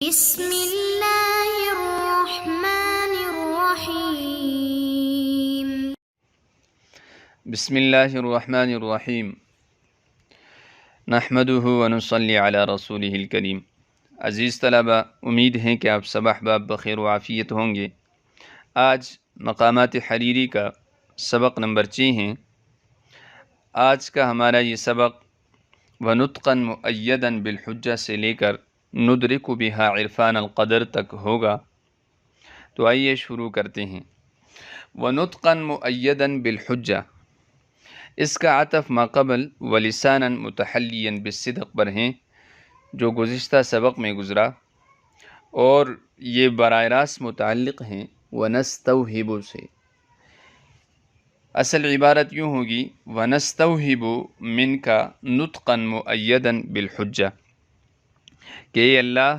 بسم اللہ الرحمن الرحیم۔ بسم اللہ الرحمن الرحیم نحمدہ ونصلی علی رسولہ الکریم۔ عزیز طلبہ، امید ہے کہ آپ سب احباب بخیر و عافیت ہوں گے۔ آج مقامات حریری کا سبق نمبر 6 ہیں۔ آج کا ہمارا یہ سبق وَنُطْقًا مُؤَيَّدًا بِالْحُجَّةِ سے لے کر ندرک بہا عرفان القدر تک ہوگا۔ تو آئیے شروع کرتے ہیں۔ وَنُطْقًا مُؤَيَّدًا بِالْحُجَّةِ، اس کا عطف ما قبل ولسانًا متحلیًا بالصدق پر ہیں، جو گزشتہ سبق میں گزرا، اور یہ براہ راست متعلق ہیں وَنَسْتَوْهِبُ سے۔ اصل عبارت یوں ہوگی وَنَسْتَوْهِبُ مِنْكَ نُطْقًا مُؤَيَّدًا بِالْحُجَّةِ، کہ اے اللہ،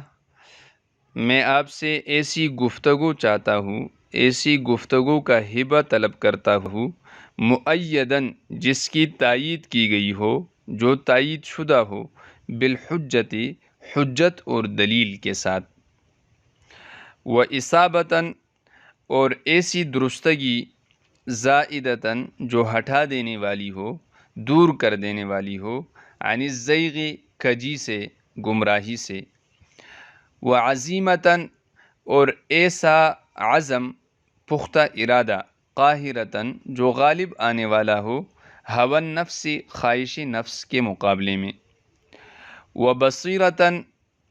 میں آپ سے ایسی گفتگو چاہتا ہوں، ایسی گفتگو کا ہبہ طلب کرتا ہوں، مؤیداً جس کی تائید کی گئی ہو، جو تائید شدہ ہو، بالحجتی حجت اور دلیل کے ساتھ، وَإِصَابَةً اور ایسی درستگی، زائدتاً جو ہٹا دینے والی ہو، دور کر دینے والی ہو، عن الزیغ کجی سے، گمراہی سے، وعزیمتاً اور ایسا عزم، پختہ ارادہ، قاہرتاً جو غالب آنے والا ہو، ہوى النفس خواہش نفس کے مقابلے میں، وبصیرتاً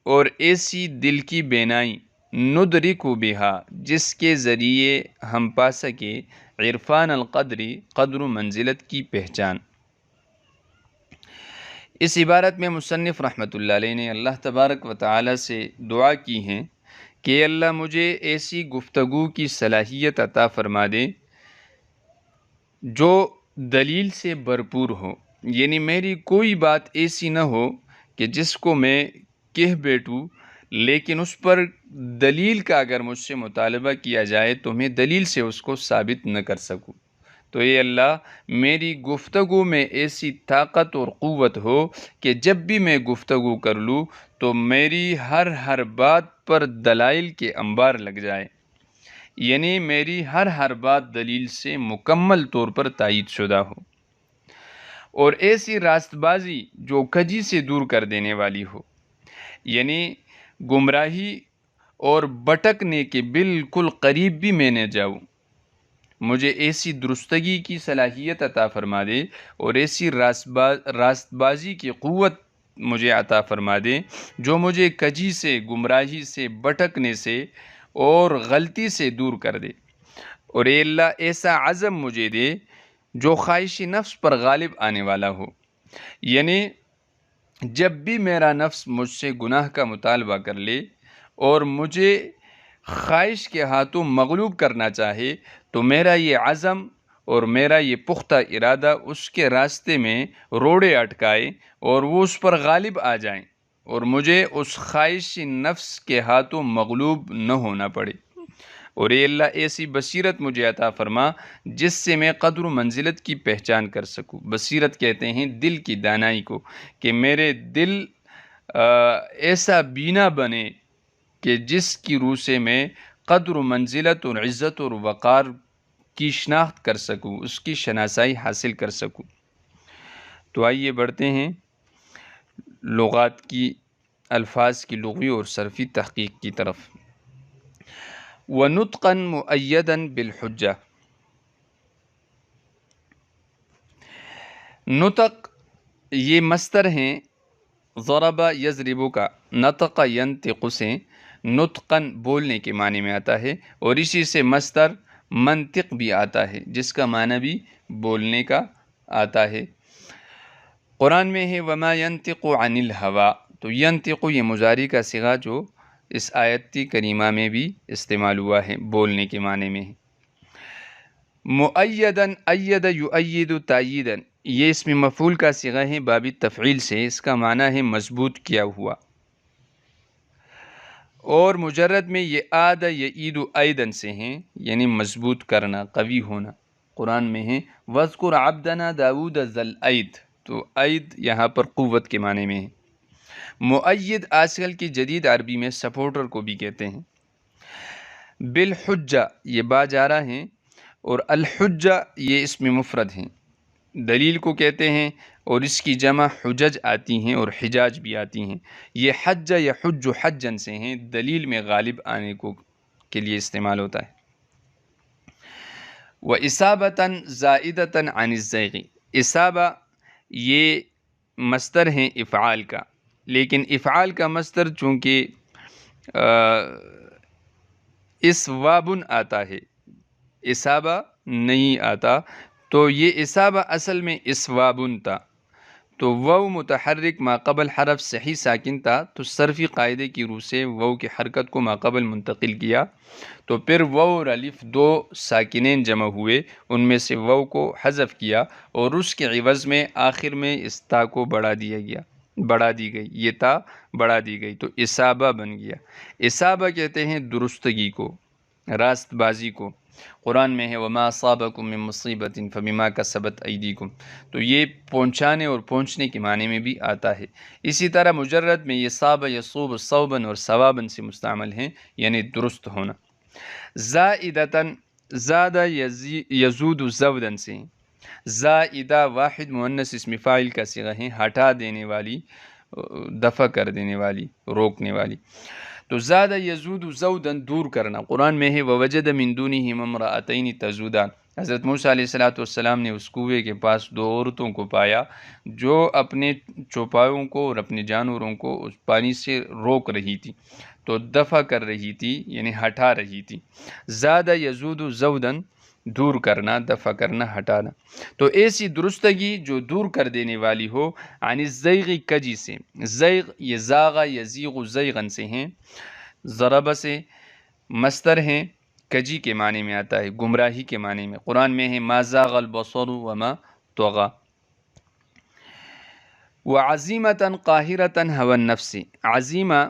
اور ایسی دل کی بینائی، ندرک بہا جس کے ذریعے ہم پا سکے عرفان القدری قدر و منزلت کی پہچان۔ اس عبارت میں مصنف رحمۃ اللہ علیہ نے اللہ تبارک و تعالی سے دعا کی ہے کہ اللہ مجھے ایسی گفتگو کی صلاحیت عطا فرما دے جو دلیل سے بھرپور ہو، یعنی میری کوئی بات ایسی نہ ہو کہ جس کو میں کہہ بیٹھوں، لیکن اس پر دلیل کا اگر مجھ سے مطالبہ کیا جائے تو میں دلیل سے اس کو ثابت نہ کر سکوں۔ تو اے اللہ، میری گفتگو میں ایسی طاقت اور قوت ہو کہ جب بھی میں گفتگو کر لوں تو میری ہر بات پر دلائل کے انبار لگ جائے، یعنی میری ہر بات دلیل سے مکمل طور پر تائید شدہ ہو، اور ایسی راست بازی جو کجی سے دور کر دینے والی ہو، یعنی گمراہی اور بٹکنے کے بالکل قریب بھی میں نہ جاؤں۔ مجھے ایسی درستگی کی صلاحیت عطا فرما دے اور ایسی راست بازی کی قوت مجھے عطا فرما دے جو مجھے کجی سے، گمراہی سے، بٹکنے سے اور غلطی سے دور کر دے، اور اے اللہ ایسا عزم مجھے دے جو خواہش نفس پر غالب آنے والا ہو، یعنی جب بھی میرا نفس مجھ سے گناہ کا مطالبہ کر لے اور مجھے خواہش کے ہاتھوں مغلوب کرنا چاہے تو میرا یہ عزم اور میرا یہ پختہ ارادہ اس کے راستے میں روڑے اٹکائے اور وہ اس پر غالب آ جائیں، اور مجھے اس خواہش نفس کے ہاتھوں مغلوب نہ ہونا پڑے، اور اے اللہ ایسی بصیرت مجھے عطا فرما جس سے میں قدر و منزلت کی پہچان کر سکوں۔ بصیرت کہتے ہیں دل کی دانائی کو، کہ میرے دل ایسا بینا بنے کہ جس کی روح سے میں قدر و منزلت اور عزت اور وقار کی شناخت کر سکوں، اس کی شناسائی حاصل کر سکوں۔ تو آئیے بڑھتے ہیں لغات کی، الفاظ کی لغوی اور صرفی تحقیق کی طرف۔ وَنُطْقًا مُؤَيَّدًا بِالْحُجَّةِ، نطق یہ مصدر ہیں ضرب یضرب کا، نطق ینطق سے نطقاً بولنے کے معنی میں آتا ہے، اور اسی سے مصدر منطق بھی آتا ہے جس کا معنی بھی بولنے کا آتا ہے۔ قرآن میں ہے وما ينطق عن الهوى، تو ینطق یہ مضارع کا صیغہ جو اس آیت کریمہ میں بھی استعمال ہوا ہے، بولنے کے معنی میں ہے۔ مؤیداً، اید یؤید تائیداً، یہ اسم مفعول کا صیغہ ہے باب تفعیل سے، اس کا معنی ہے مضبوط کیا ہوا، اور مجرد میں یہ آد یعید ایدن سے ہیں، یعنی مضبوط کرنا، قوی ہونا۔ قرآن میں ہے وَاذْكُرْ عَبْدَنَا داود ذَا الْأَيْدِ، تو عید یہاں پر قوت کے معنی میں ہے۔ مؤید آج کل کی جدید عربی میں سپورٹر کو بھی کہتے ہیں۔ بالحجہ یہ با جارہ ہیں، اور الحجہ یہ اسم مفرد ہیں، دلیل کو کہتے ہیں، اور اس کی جمع حجج آتی ہیں اور حجاج بھی آتی ہیں۔ یہ حج یا حج حجن سے ہیں، دلیل میں غالب آنے کو کے لیے استعمال ہوتا ہے۔ وَإِصَابَةً زَائِدَةً عَنِ الزَّيْغِ، اصابہ یہ مصدر ہیں افعال کا، لیکن افعال کا مصدر چونکہ اسوابن آتا ہے، اصابہ نہیں آتا، تو یہ اصابہ اصل میں اسوابن تھا، تو واو متحرک ما قبل حرف صحیح ساکن تھا، تو صرفی قاعدے کی روح سے واو کی حرکت کو ما قبل منتقل کیا، تو پھر واو اور الف دو ساکنین جمع ہوئے، ان میں سے واو کو حذف کیا اور اس کے عوض میں آخر میں اس تا کو بڑھا دی گئی، یہ تا بڑھا دی گئی، تو اصابہ بن گیا۔ اصابہ کہتے ہیں درستگی کو، راست بازی کو۔ قرآن میں ہے وَمَا أَصَابَكُم مِّن مُّصِيبَةٍ فَبِمَا كَسَبَتْ أَيْدِيكُم، تو یہ پہنچانے اور پہنچنے کے معنی میں بھی آتا ہے۔ اسی طرح مجرد میں یہ صاب یصوب صوباً اور ثواباً سے مستعمل ہیں، یعنی درست ہونا۔ زائدتاً زاد یزود زودن سے ہیں، زائدہ واحد مؤنث اسم فاعل کا صیغہ ہیں، ہٹا دینے والی، دفع کر دینے والی، روکنے والی۔ تو زاد یزود زودن دور کرنا، قرآن میں ہے ووجد من دونہما امرأتین تذودان، حضرت موسیٰ علیہ السلام نے اس کنویں کے پاس دو عورتوں کو پایا جو اپنے چوپایوں کو اور اپنے جانوروں کو اس پانی سے روک رہی تھی، تو دفع کر رہی تھی، یعنی ہٹا رہی تھی۔ زاد یزود زودن دور کرنا، دفع کرنا، ہٹانا، تو ایسی درستگی جو دور کر دینے والی ہو، عن الزیغ کجی سے، زیغ یہ زاغ یزیغ زیغن سے ہیں، ضرب سے مصدر ہیں، کجی کے معنی میں آتا ہے، گمراہی کے معنی میں۔ قرآن میں ہے ما زاغ البصر وما طغى۔ وعزیمۃ قاہرۃ هوى النفس، عزیمہ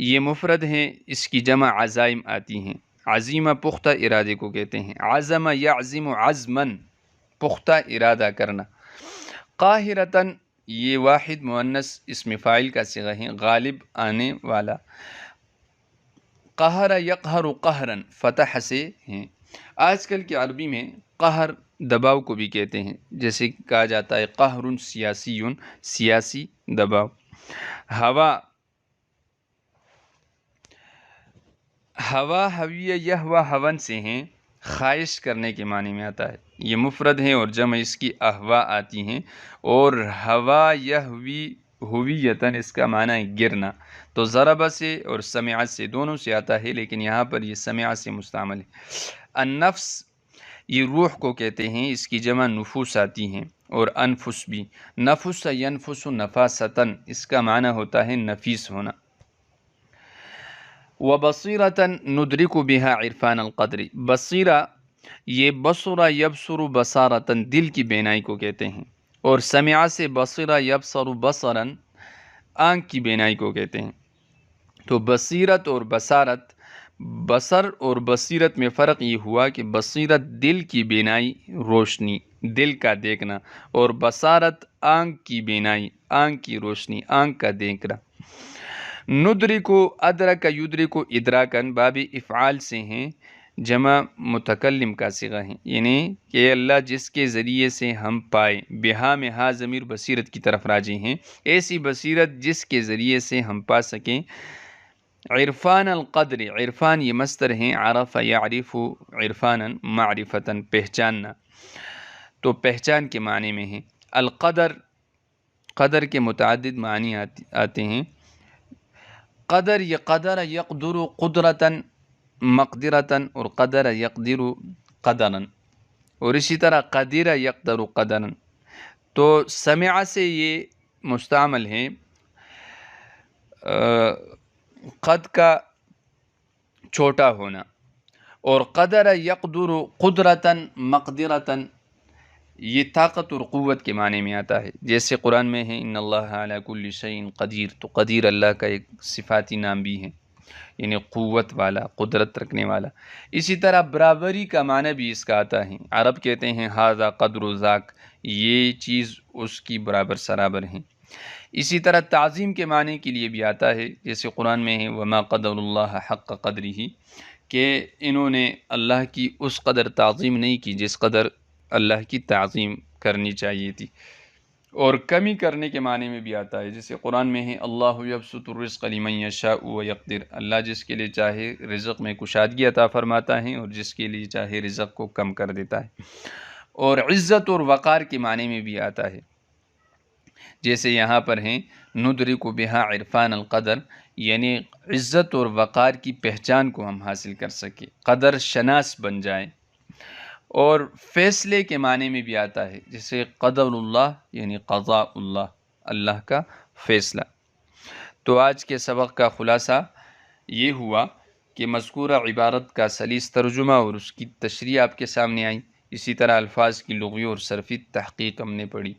یہ مفرد ہیں، اس کی جمع عزائم آتی ہیں۔ عزیمہ پختہ ارادے کو کہتے ہیں، عزم یعزم عزماً پختہ ارادہ کرنا۔ قاہرۃ یہ واحد مؤنث اسم فاعل کا صیغہ ہے، غالب آنے والا۔ قہر یقہر قہراً فتح سے ہیں۔ آج کل کی عربی میں قہر دباؤ کو بھی کہتے ہیں، جیسے کہا جاتا ہے قہر سیاسی، سیاسی دباؤ۔ ہوا، ہوا ہویہ یہوہ ہون سے ہیں، خواہش کرنے کے معنی میں آتا ہے، یہ مفرد ہیں اور جمع اس کی اہوا آتی ہیں، اور ہوا یہوی ہویتاً اس کا معنی ہے گرنا، تو ضرب سے اور سمع سے دونوں سے آتا ہے، لیکن یہاں پر یہ سمع سے مستعمل ہے۔ النفس یہ روح کو کہتے ہیں، اس کی جمع نفوس آتی ہیں، اور انفس بھی، نفس ینفس نفاستاً اس کا معنی ہوتا ہے نفیس ہونا۔ وَبَصِيرَةً نُدْرِكُ بِهَا عِرْفَانَ الْقَدْرِ، بصیرہ یہ بصرہ یبصر بصارتاً دل کی بینائی کو کہتے ہیں، اور سمع سے بصرہ یبصر بصراً آنکھ کی بینائی کو کہتے ہیں۔ تو بصیرت اور بصارت، بصر اور بصیرت میں فرق یہ ہوا کہ بصیرت دل کی بینائی، روشنی، دل کا دیکھنا، اور بصارت آنکھ کی بینائی، آنکھ کی روشنی، آنکھ کا دیکھنا۔ ندرکو ادرک یدرکو ادراکن باب افعال سے ہیں، جمع متکلم کا صیغہ ہیں، یعنی کہ اللہ جس کے ذریعے سے ہم پائے، بہا میں ہا ضمیر بصیرت کی طرف راجع ہیں، ایسی بصیرت جس کے ذریعے سے ہم پا سکیں۔ عرفان القدر، عرفان یہ مصدر ہیں، عرف یعرف عرفانا معرفتاً پہچاننا، تو پہچان کے معنی میں ہیں۔ القدر، قدر کے متعدد معنی آتے ہیں۔ قدر یہ قدر یقدر قدرتاً مقدرتاً، اور قدر یقدر قدراً، اور اسی طرح قدر یقدر قدراً، تو سمع سے یہ مستعمل ہیں قد کا چھوٹا ہونا، اور قدر یقدر قدرتاً مقدرتاً یہ طاقت اور قوت کے معنی میں آتا ہے، جیسے قرآن میں ہے ان اللہ علی کل شیء قدیر، تو قدیر اللہ کا ایک صفاتی نام بھی ہے، یعنی قوت والا، قدرت رکھنے والا۔ اسی طرح برابری کا معنی بھی اس کا آتا ہے، عرب کہتے ہیں ھذا قدر ذاک، یہ چیز اس کی برابر سرابر ہیں۔ اسی طرح تعظیم کے معنی کے لیے بھی آتا ہے، جیسے قرآن میں ہے وما قدر اللہ حق قدرہ، کہ انہوں نے اللہ کی اس قدر تعظیم نہیں کی جس قدر اللہ کی تعظیم کرنی چاہیے تھی۔ اور کمی کرنے کے معنی میں بھی آتا ہے، جیسے قرآن میں ہے اللہ یبسط الرزق لمن یشاء ویقدر، اللہ جس کے لیے چاہے رزق میں کشادگی عطا فرماتا ہے اور جس کے لیے چاہے رزق کو کم کر دیتا ہے۔ اور عزت اور وقار کے معنی میں بھی آتا ہے، جیسے یہاں پر ہیں ندرک بہا عرفان القدر، یعنی عزت اور وقار کی پہچان کو ہم حاصل کر سکیں، قدر شناس بن جائیں۔ اور فیصلے کے معنی میں بھی آتا ہے، جیسے قدر اللہ یعنی قضاء اللہ، اللہ کا فیصلہ۔ تو آج کے سبق کا خلاصہ یہ ہوا کہ مذکورہ عبارت کا سلیس ترجمہ اور اس کی تشریح آپ کے سامنے آئی، اسی طرح الفاظ کی لغوی اور صرفی تحقیق ہم نے پڑھی۔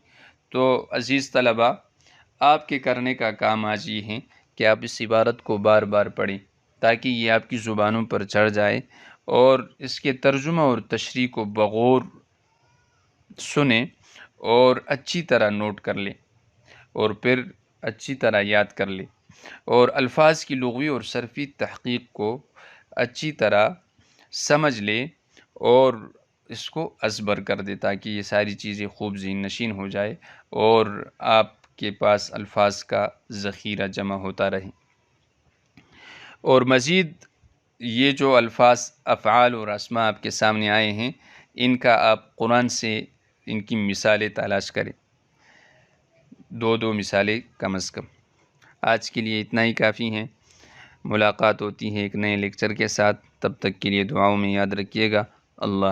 تو عزیز طلبہ، آپ کے کرنے کا کام آج یہ ہے کہ آپ اس عبارت کو بار بار پڑھیں تاکہ یہ آپ کی زبانوں پر چڑھ جائے، اور اس کے ترجمہ اور تشریح کو بغور سنیں اور اچھی طرح نوٹ کر لیں اور پھر اچھی طرح یاد کر لیں، اور الفاظ کی لغوی اور صرفی تحقیق کو اچھی طرح سمجھ لیں اور اس کو ازبر کر دے تاکہ یہ ساری چیزیں خوب ذہن نشین ہو جائے اور آپ کے پاس الفاظ کا ذخیرہ جمع ہوتا رہے۔ اور مزید یہ جو الفاظ افعال اور اسماء آپ کے سامنے آئے ہیں، ان کا آپ قرآن سے ان کی مثالیں تلاش کریں، 2 مثالیں کم از کم۔ آج کے لیے اتنا ہی کافی ہیں، ملاقات ہوتی ہے ایک نئے لیکچر کے ساتھ، تب تک کے لیے دعاؤں میں یاد رکھیے گا۔ اللہ